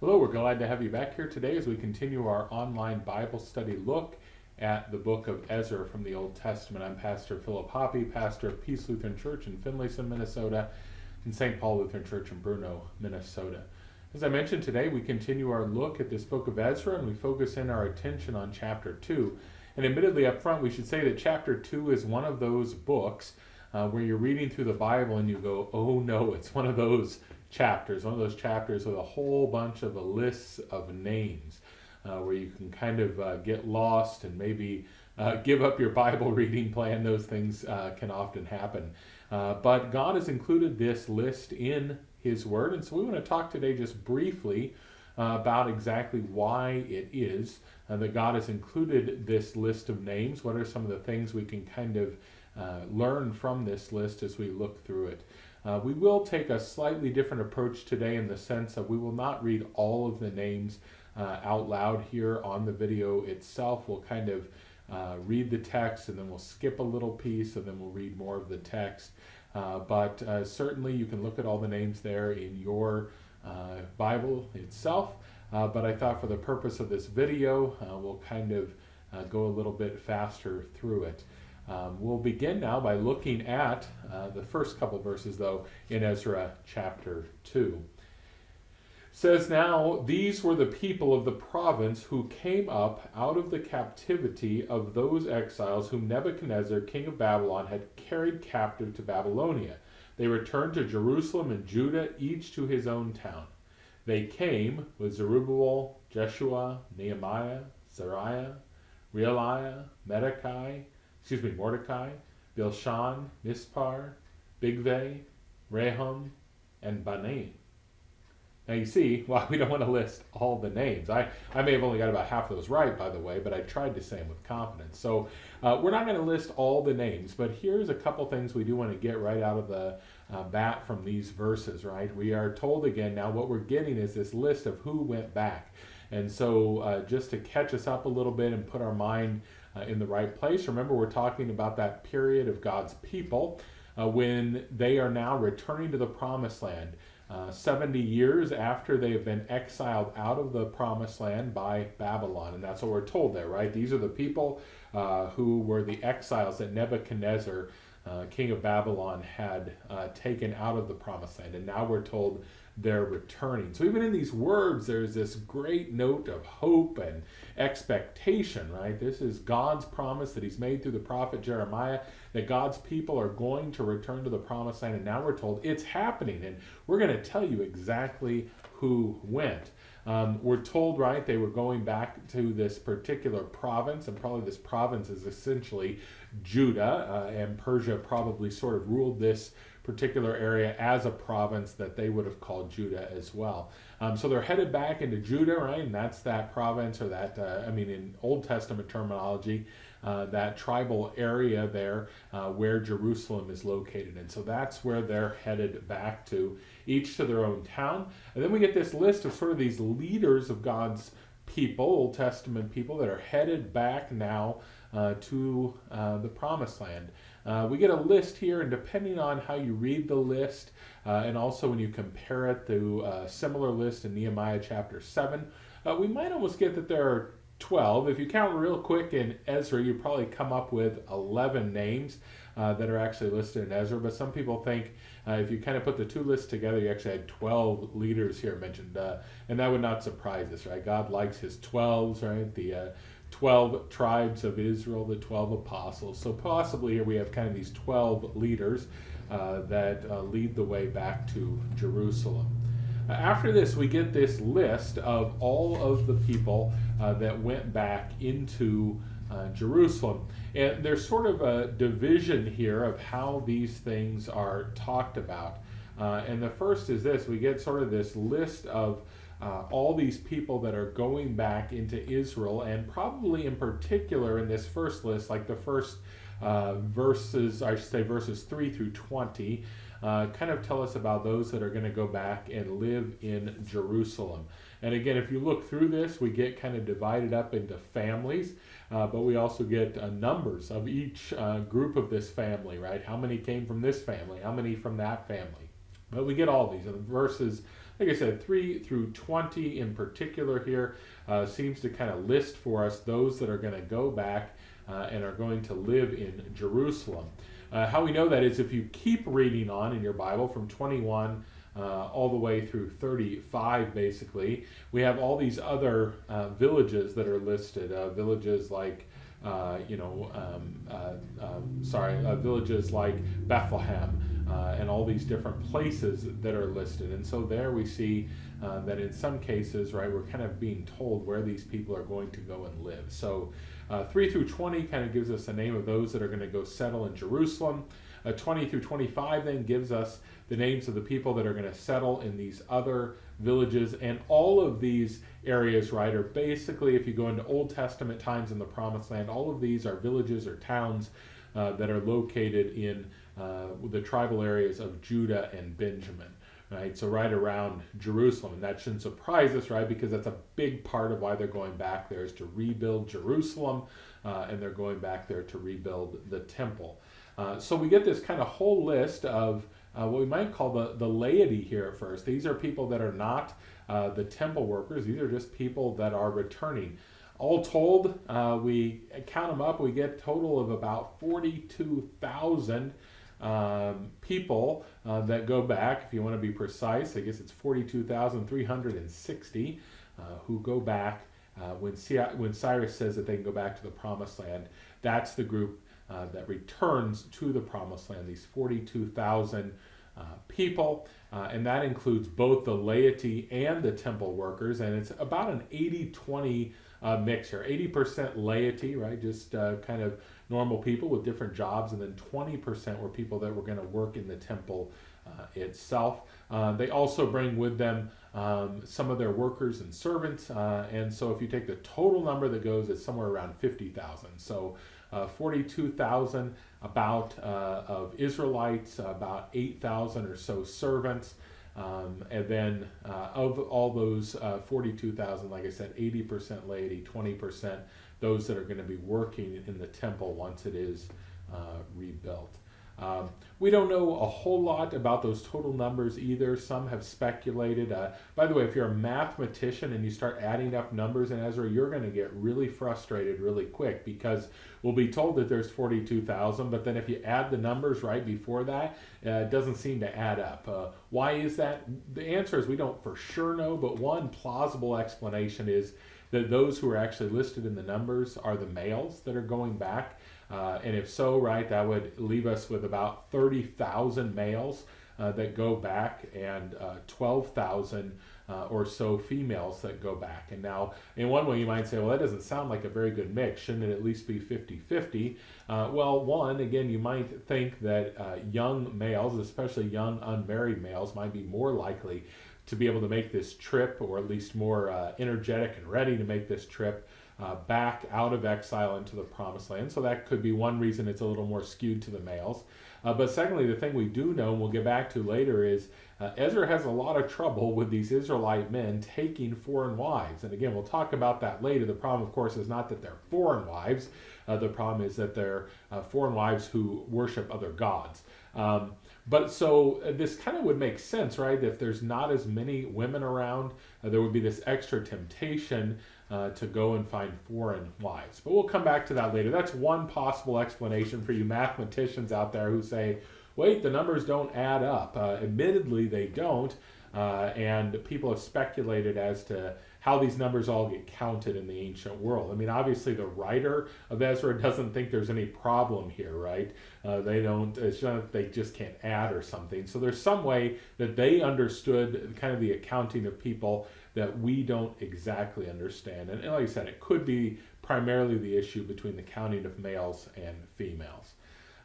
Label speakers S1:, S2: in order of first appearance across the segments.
S1: Hello, we're glad to have you back here today as we continue our online Bible study look at the book of Ezra from the Old Testament. I'm Pastor Philip Hoppe, pastor of Peace Lutheran Church in Finlayson, Minnesota, and St. Paul Lutheran Church in Bruno, Minnesota. As I mentioned today, we continue our look at this book of Ezra and we focus in our attention on chapter 2. And admittedly up front, we should say that chapter 2 is one of those books where you're reading through the Bible and you go, oh no, it's one of those chapters with a whole bunch of lists of names where you can kind of get lost and maybe give up your Bible reading plan. Those things can often happen. But God has included this list in His Word, and so we want to talk today just briefly about exactly why it is that God has included this list of names. What are some of the things we can kind of learn from this list as we look through it? We will take a slightly different approach today in the sense that we will not read all of the names out loud here on the video itself. We'll kind of read the text and then we'll skip a little piece and then we'll read more of the text. But certainly you can look at all the names there in your Bible itself. But I thought for the purpose of this video, we'll kind of go a little bit faster through it. We'll begin now by looking at the first couple verses, though, in Ezra chapter 2. It says, "Now these were the people of the province who came up out of the captivity of those exiles whom Nebuchadnezzar, king of Babylon, had carried captive to Babylonia. They returned to Jerusalem and Judah, each to his own town. They came with Zerubbabel, Jeshua, Nehemiah, Zariah, Realiah, Mordecai, Bilshan, Mispar, Bigvai, Rehum, and Bani." Now you see, well, we don't want to list all the names. I may have only got about half of those right, by the way, but I tried to say them with confidence. So we're not going to list all the names, but here's a couple things we do want to get right out of the bat from these verses, right? We are told again now what we're getting is this list of who went back. And so just to catch us up a little bit and put our mind in the right place, remember we're talking about that period of God's people when they are now returning to the promised land. 70 years after they have been exiled out of the promised land by Babylon. And that's what we're told there, right? These are the people who were the exiles that Nebuchadnezzar, king of Babylon, had taken out of the promised land. And now we're told they're returning. So even in these words, there's this great note of hope and expectation, right? This is God's promise that He's made through the prophet Jeremiah, that God's people are going to return to the promised land. And now we're told it's happening. And we're going to tell you exactly who went. We're told, right, they were going back to this particular province, and probably this province is essentially Judah, and Persia probably sort of ruled this particular area as a province that they would have called Judah as well. So they're headed back into Judah, right, and that's that province, or that, in Old Testament terminology, that tribal area there where Jerusalem is located. And so that's where they're headed back to, each to their own town. And then we get this list of sort of these leaders of God's people, Old Testament people, that are headed back now to the promised land. We get a list here, and depending on how you read the list, and also when you compare it to a similar list in Nehemiah chapter 7, we might almost get that there are 12. If you count real quick in Ezra, you probably come up with 11 names that are actually listed in Ezra, but some people think if you kind of put the two lists together, you actually had 12 leaders here mentioned, and that would not surprise us, right? God likes His 12s, right? The 12 tribes of Israel, the 12 apostles. So possibly here we have kind of these 12 leaders that lead the way back to Jerusalem. After this, we get this list of all of the people that went back into Jerusalem. And there's sort of a division here of how these things are talked about. And the first is this: we get sort of this list of all these people that are going back into Israel, and probably in particular in this first list, like the first verses 3 through 20, kind of tell us about those that are going to go back and live in Jerusalem. And again, if you look through this, we get kind of divided up into families, but we also get numbers of each group of this family, right? How many came from this family? How many from that family? But we get all these. In verses like I said, 3 through 20 in particular here seems to kind of list for us those that are going to go back and are going to live in Jerusalem. How we know that is if you keep reading on in your Bible from 21 all the way through 35, basically, we have all these other villages that are listed. Villages like, villages like Bethlehem and all these different places that are listed. And so there we see that in some cases, right, we're kind of being told where these people are going to go and live. So 3 through 20 kind of gives us the name of those that are going to go settle in Jerusalem. 20 through 25 then gives us the names of the people that are going to settle in these other villages. And all of these areas, right, are basically, if you go into Old Testament times in the Promised Land, all of these are villages or towns that are located in the tribal areas of Judah and Benjamin. Right, so right around Jerusalem, and that shouldn't surprise us, right? Because that's a big part of why they're going back there is to rebuild Jerusalem, and they're going back there to rebuild the temple. So we get this kind of whole list of what we might call the laity here at first. These are people that are not the temple workers. These are just people that are returning. All told, we count them up, we get a total of about 42,000 people that go back. If you want to be precise, I guess it's 42,360 who go back when Cyrus says that they can go back to the Promised Land. That's the group that returns to the Promised Land, these 42,000 people, and that includes both the laity and the temple workers, and it's about an 80-20 mix here. 80% laity, right, just kind of normal people with different jobs, and then 20% were people that were going to work in the temple itself. They also bring with them some of their workers and servants, and so if you take the total number that goes, it's somewhere around 50,000. So 42,000 about of Israelites, about 8,000 or so servants, and then of all those 42,000, like I said, 80% laity, 20% those that are going to be working in the temple once it is rebuilt. We don't know a whole lot about those total numbers either. Some have speculated. By the way, if you're a mathematician and you start adding up numbers in Ezra, you're going to get really frustrated really quick, because we'll be told that there's 42,000, but then if you add the numbers right before that, it doesn't seem to add up. Why is that? The answer is we don't for sure know, but one plausible explanation is that those who are actually listed in the numbers are the males that are going back. And if so, right, that would leave us with about 30,000 males that go back, and 12,000 or so females that go back. And now, in one way, you might say, well, that doesn't sound like a very good mix. Shouldn't it at least be 50-50? Well, one, again, you might think that young males, especially young unmarried males, might be more likely to be able to make this trip, or at least more energetic and ready to make this trip back out of exile into the Promised Land. So that could be one reason it's a little more skewed to the males. But secondly, the thing we do know, and we'll get back to later, is Ezra has a lot of trouble with these Israelite men taking foreign wives. And again, we'll talk about that later. The problem, of course, is not that they're foreign wives. The problem is that they're foreign wives who worship other gods. But so this kind of would make sense, right? If there's not as many women around, there would be this extra temptation to go and find foreign wives. But we'll come back to that later. That's one possible explanation for you mathematicians out there who say, wait, the numbers don't add up. Admittedly, they don't. And people have speculated as to how these numbers all get counted in the ancient world. I mean, obviously the writer of Ezra doesn't think there's any problem here, right? They don't, it's not that they just can't add or something. So there's some way that they understood kind of the accounting of people that we don't exactly understand. And like I said, it could be primarily the issue between the counting of males and females.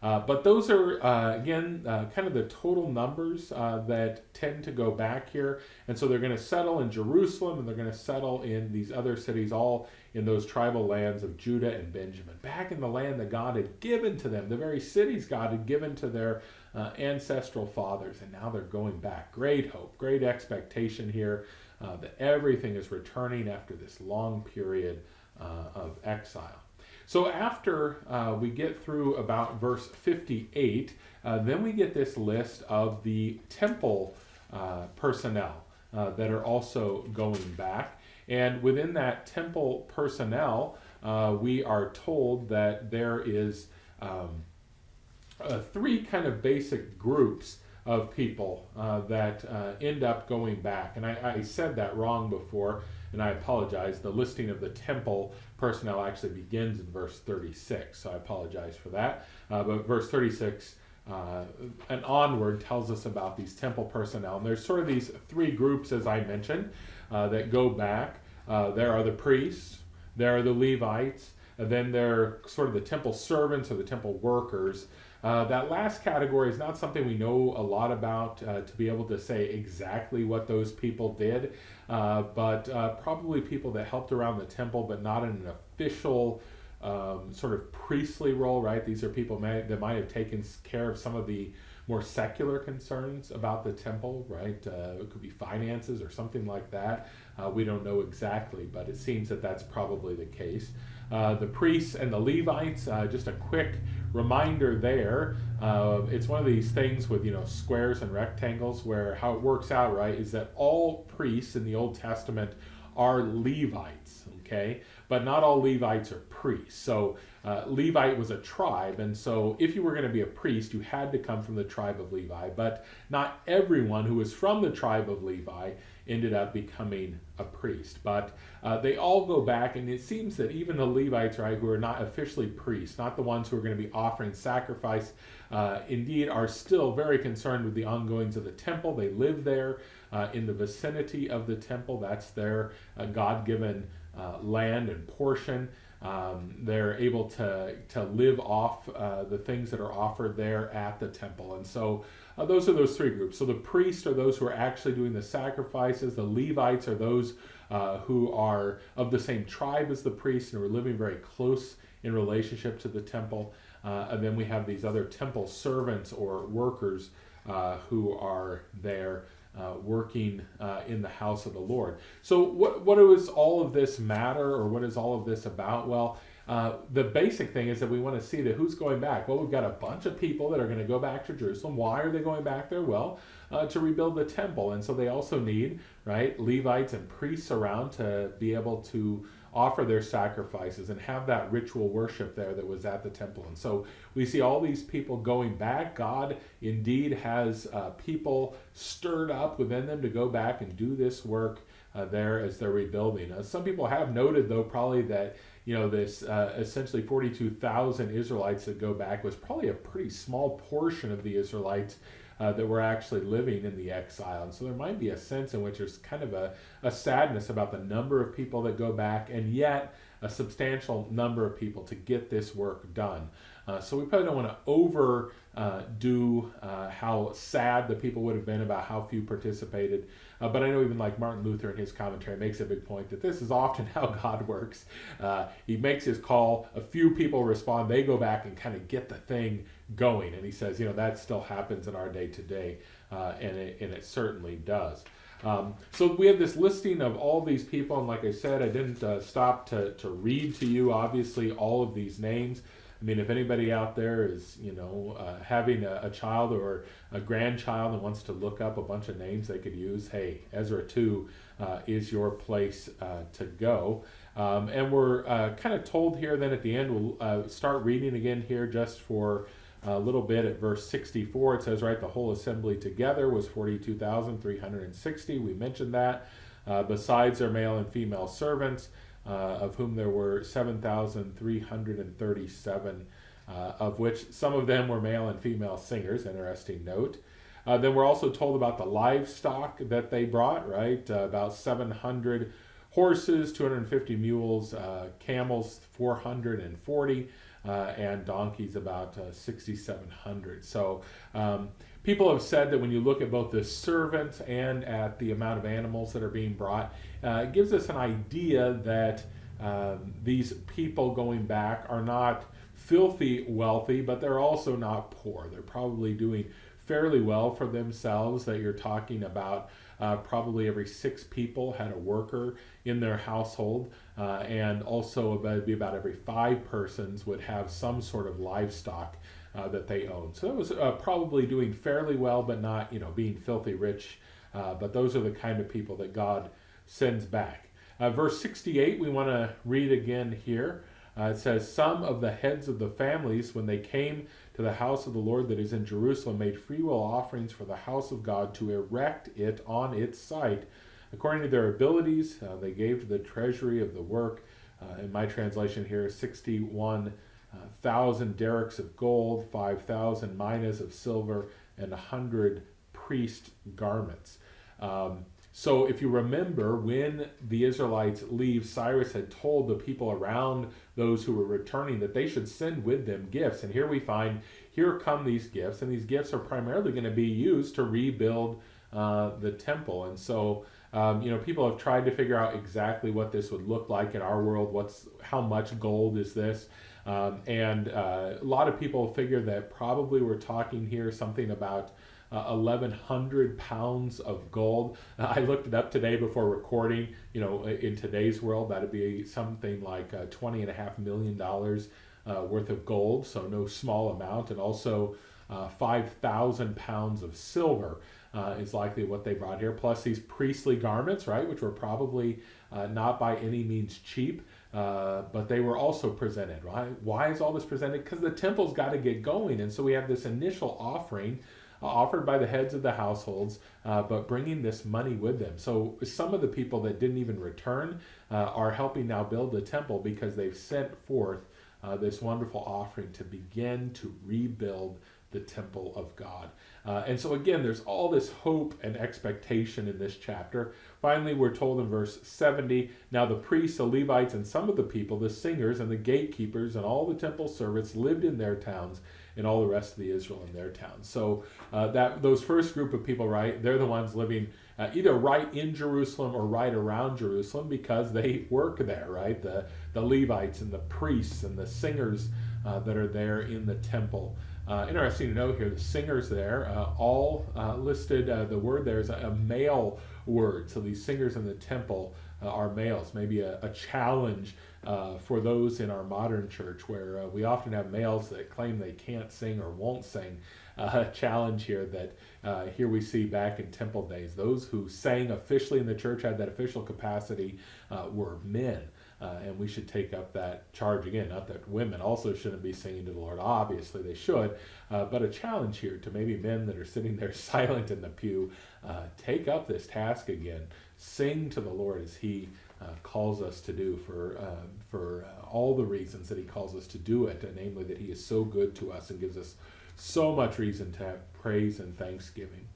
S1: But those are, again, kind of the total numbers that tend to go back here. And so they're going to settle in Jerusalem, and they're going to settle in these other cities, all in those tribal lands of Judah and Benjamin, back in the land that God had given to them, the very cities God had given to their ancestral fathers. And now they're going back. Great hope, great expectation here that everything is returning after this long period of exile. So after we get through about verse 58, then we get this list of the temple personnel. that are also going back. And within that temple personnel, we are told that there is three kind of basic groups of people that end up going back. And I said that wrong before, and I apologize. The listing of the temple personnel actually begins in verse 36, so I apologize for that. But verse 36 and onward tells us about these temple personnel. And there's sort of these three groups, as I mentioned, that go back. There are the priests, there are the Levites, and then there are sort of the temple servants or the temple workers. That last category is not something we know a lot about to be able to say exactly what those people did, but probably people that helped around the temple, but not in an official sort of priestly role, right? These are people that might have taken care of some of the more secular concerns about the temple, right? It could be finances or something like that. We don't know exactly, but it seems that that's probably the case. The priests and the Levites, just a quick reminder there. It's one of these things with, squares and rectangles where how it works out, right, is that all priests in the Old Testament are Levites, okay? But not all Levites are priests. So Levite was a tribe, and so if you were going to be a priest, you had to come from the tribe of Levi. But not everyone who was from the tribe of Levi ended up becoming a priest. But they all go back, and it seems that even the Levites, right, who are not officially priests, not the ones who are going to be offering sacrifice, indeed are still very concerned with the ongoings of the temple. They live there in the vicinity of the temple. That's their God-given land and portion. They're able to live off the things that are offered there at the temple. And so those are those three groups. So the priests are those who are actually doing the sacrifices. The Levites are those who are of the same tribe as the priests and are living very close in relationship to the temple. And then we have these other temple servants or workers who are there working in the house of the Lord. So what does all of this matter, or what is all of this about? Well, the basic thing is that we want to see that who's going back. Well, we've got a bunch of people that are going to go back to Jerusalem. Why are they going back there? Well, to rebuild the temple. And so they also need, right, Levites and priests around to be able to offer their sacrifices and have that ritual worship there that was at the temple. And so we see all these people going back. God indeed has people stirred up within them to go back and do this work there as they're rebuilding. Some people have noted, though, probably that this essentially 42,000 Israelites that go back was probably a pretty small portion of the Israelites that were actually living in the exile. And so there might be a sense in which there's kind of a sadness about the number of people that go back, and yet a substantial number of people to get this work done. So we probably don't want to overdo how sad the people would have been about how few participated. But I know even like Martin Luther in his commentary makes a big point that this is often how God works. He makes his call, a few people respond, they go back and kind of get the thing going. And he says, that still happens in our day today, and it certainly does. So we have this listing of all these people, and like I said, I didn't stop to read to you, obviously, all of these names. I mean, if anybody out there is, having a child or a grandchild and wants to look up a bunch of names they could use, hey, Ezra 2 is your place to go. And we're kind of told here then at the end, we'll start reading again here just for a little bit at verse 64. It says, right, the whole assembly together was 42,360. We mentioned that. Besides their male and female servants, of whom there were 7,337, of which some of them were male and female singers, interesting note. Then we're also told about the livestock that they brought, right? About 700 horses, 250 mules, camels, 440, and donkeys about 6,700. So people have said that when you look at both the servants and at the amount of animals that are being brought, it gives us an idea that these people going back are not filthy wealthy, but they're also not poor. They're probably doing fairly well for themselves, that you're talking about probably every 6 people had a worker in their household, and also about every 5 persons would have some sort of livestock that they owned. So that was probably doing fairly well, but not being filthy rich But those are the kind of people that God sends back. Verse 68, we want to read again here. It says, some of the heads of the families, when they came to the house of the Lord that is in Jerusalem, made freewill offerings for the house of God to erect it on its site. According to their abilities, they gave to the treasury of the work. In my translation here, 61,000 derricks of gold, 5,000 minas of silver, and 100 priest garments. So if you remember, when the Israelites leave, Cyrus had told the people around those who were returning that they should send with them gifts. And here we find, here come these gifts, and these gifts are primarily going to be used to rebuild the temple. And so, people have tried to figure out exactly what this would look like in our world. How much gold is this? And a lot of people figure that probably we're talking here something about 1,100 pounds of gold. I looked it up today before recording. In today's world, that'd be something like $20.5 million worth of gold, so no small amount. And also 5,000 pounds of silver is likely what they brought here, plus these priestly garments, right, which were probably not by any means cheap, but they were also presented, right? Why is all this presented? Because the temple's got to get going, and so we have this initial offering offered by the heads of the households, but bringing this money with them. So some of the people that didn't even return are helping now build the temple because they've sent forth this wonderful offering to begin to rebuild the temple of God. And so again, there's all this hope and expectation in this chapter. Finally, we're told in verse 70, now the priests, the Levites, and some of the people, the singers and the gatekeepers and all the temple servants lived in their towns, and all the rest of the Israel in their towns. So those first group of people, right, they're the ones living either right in Jerusalem or right around Jerusalem because they work there, right? The Levites and the priests and the singers that are there in the temple. Interesting to note here, the singers there, all listed, the word there is a male word. So these singers in the temple are males. Maybe a challenge for those in our modern church where we often have males that claim they can't sing or won't sing. A challenge here that here we see back in temple days. Those who sang officially in the church, had that official capacity, were men. And we should take up that charge again. Not that women also shouldn't be singing to the Lord. Obviously they should. But a challenge here to maybe men that are sitting there silent in the pew. Take up this task again. Sing to the Lord as He calls us to do for all the reasons that He calls us to do it. And namely that He is so good to us and gives us so much reason to have praise and thanksgiving.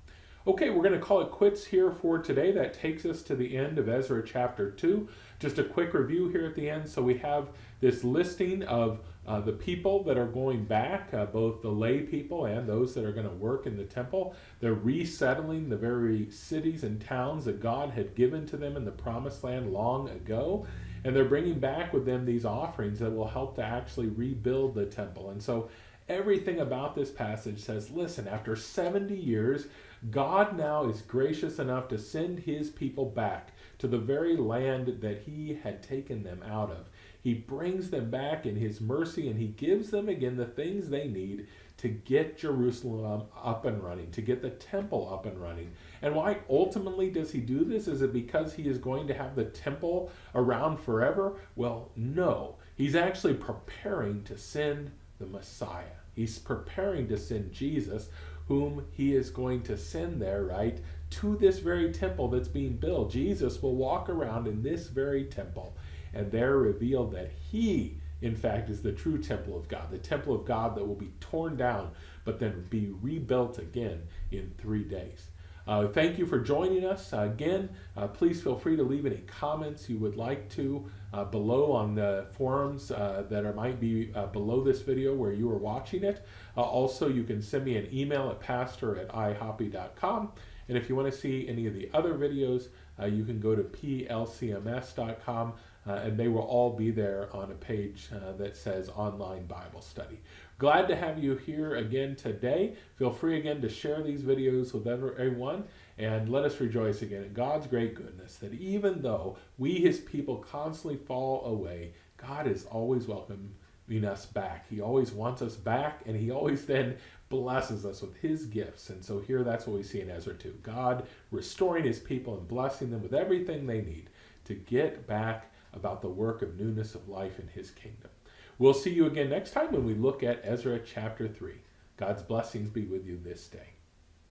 S1: Okay, we're going to call it quits here for today. That takes us to the end of Ezra chapter 2. Just a quick review here at the end. So we have this listing of the people that are going back, both the lay people and those that are going to work in the temple. They're resettling the very cities and towns that God had given to them in the promised land long ago. And they're bringing back with them these offerings that will help to actually rebuild the temple. And so everything about this passage says, listen, after 70 years, God now is gracious enough to send His people back to the very land that He had taken them out of. He brings them back in His mercy, and He gives them again the things they need to get Jerusalem up and running, to get the temple up and running. And why ultimately does He do this? Is it because He is going to have the temple around forever? Well, no. He's actually preparing to send the Messiah. He's preparing to send Jesus, whom He is going to send there, right, to this very temple that's being built. Jesus will walk around in this very temple and there reveal that He, in fact, is the true temple of God, the temple of God that will be torn down but then be rebuilt again in 3 days. Thank you for joining us. Again, please feel free to leave any comments you would like to below on the forums that might be below this video where you are watching it. Also, you can send me an email at pastor@ihoppe.com. And if you want to see any of the other videos, you can go to plcms.com, and they will all be there on a page that says Online Bible Study. Glad to have you here again today. Feel free again to share these videos with everyone, and let us rejoice again in God's great goodness, that even though we, His people, constantly fall away, God is always welcoming us back. He always wants us back, and He always then blesses us with his gifts. And so here that's what we see in Ezra 2. God restoring his people and blessing them with everything they need to get back about the work of newness of life in his kingdom. We'll see you again next time when we look at Ezra chapter 3. God's blessings be with you this day.